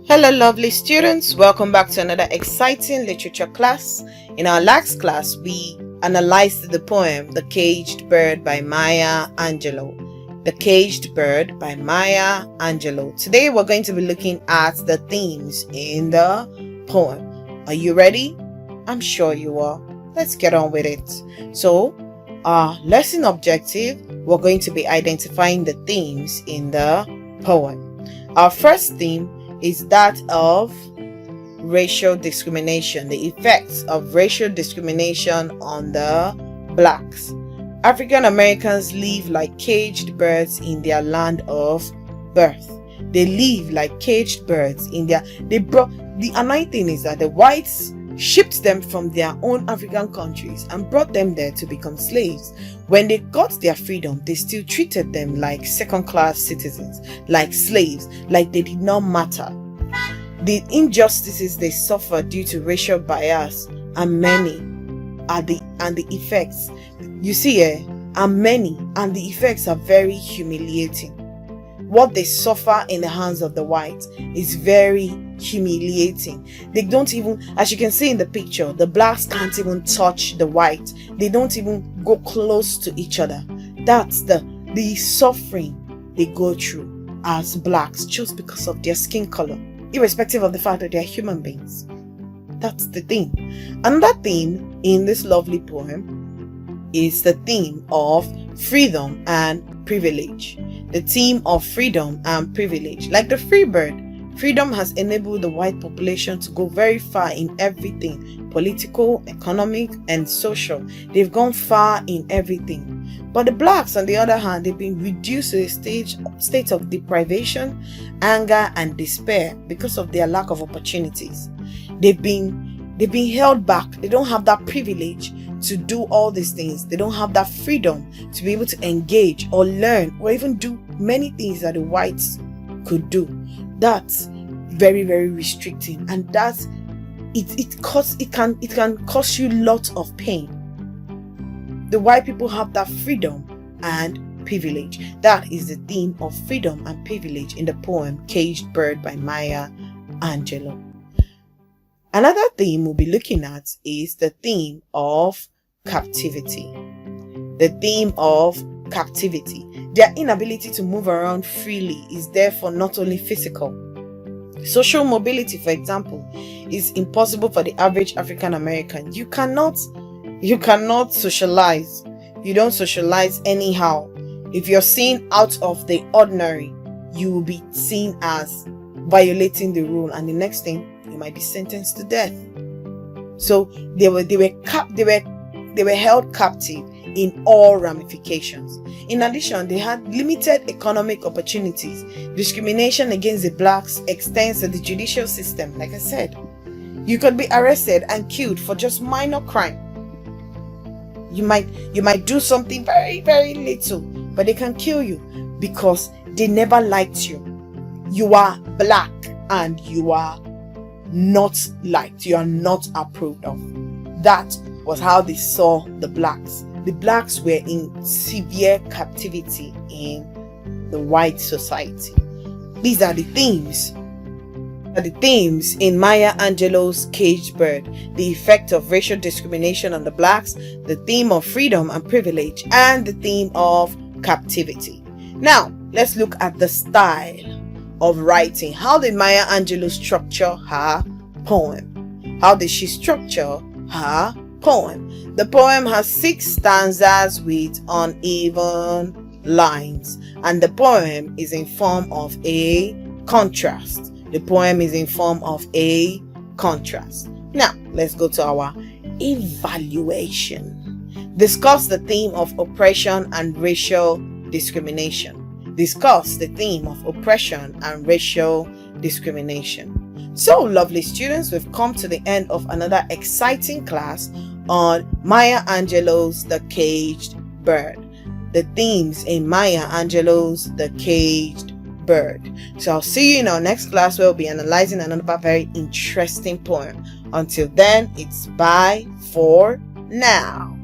Hello lovely students, welcome back to another exciting literature class. In our last class, we analyzed the poem The Caged Bird by Maya Angelou. The Caged Bird by Maya Angelou. Today we're going to be looking at the themes in the poem. Are you ready? I'm sure you are. Let's get on with it. So, our lesson objective, we're going to be identifying the themes in the poem. Our first theme is that of racial discrimination, the effects of racial discrimination on the blacks. African Americans live like caged birds in their land of birth. They live like caged birds in their the annoying thing is that the whites shipped them from their own African countries and brought them there to become slaves. When they got their freedom, they still treated them like second-class citizens, like slaves, like they did not matter. The injustices they suffer due to racial bias are many, and the effects you see are many, and the effects are very humiliating. What they suffer in the hands of the whites is very humiliating. They don't even, as you can see in the picture, the blacks can't even touch the white. They don't even go close to each other. That's the suffering they go through as blacks just because of their skin color, irrespective of the fact that they're human beings. That's the theme. Another theme in this lovely poem is the theme of freedom and privilege. The theme of freedom and privilege. Like the free bird, freedom has enabled the white population to go very far in everything, political, economic, and social. They've gone far in everything. But the blacks, on the other hand, they've been reduced to a state of deprivation, anger, and despair because of their lack of opportunities. They've been held back. They don't have that privilege to do all these things. They don't have that freedom to be able to engage or learn or even do many things that the whites could do. That's very, very restricting, and that's it can cause you lots of pain. The white people have that freedom and privilege. That is the theme of freedom and privilege in the poem Caged Bird by Maya Angelou. Another theme we'll be looking at is the theme of captivity. The theme of captivity. Their inability to move around freely is therefore not only physical. Social mobility, for example, is impossible for the average African American. You cannot socialize. You don't socialize anyhow. If you're seen out of the ordinary, you will be seen as violating the rule, and the next thing, you might be sentenced to death. So they were held captive in all ramifications. In addition, they had limited economic opportunities. Discrimination against the blacks extends to the judicial system. Like I said, you could be arrested and killed for just minor crime. You might do something very, very little, but they can kill you because they never liked you. You are black and you are not liked. You are not approved of. That was how they saw the blacks. The blacks were in severe captivity in the white society. These are the themes. In Maya Angelou's Caged Bird: the effect of racial discrimination on the blacks, the theme of freedom and privilege, and the theme of captivity. Now, let's look at the style of writing. How did Maya Angelou structure her poem? How did she structure her poem? The poem has 6 stanzas with uneven lines, and the poem is in form of a contrast. The poem is in form of a contrast. Now, let's go to our evaluation. Discuss the theme of oppression and racial discrimination. Discuss the theme of oppression and racial discrimination. So, lovely students, we've come to the end of another exciting class on Maya Angelou's The Caged Bird. The themes in Maya Angelou's The Caged Bird. So I'll see you in our next class where we'll be analyzing another very interesting poem. Until then, it's bye for now.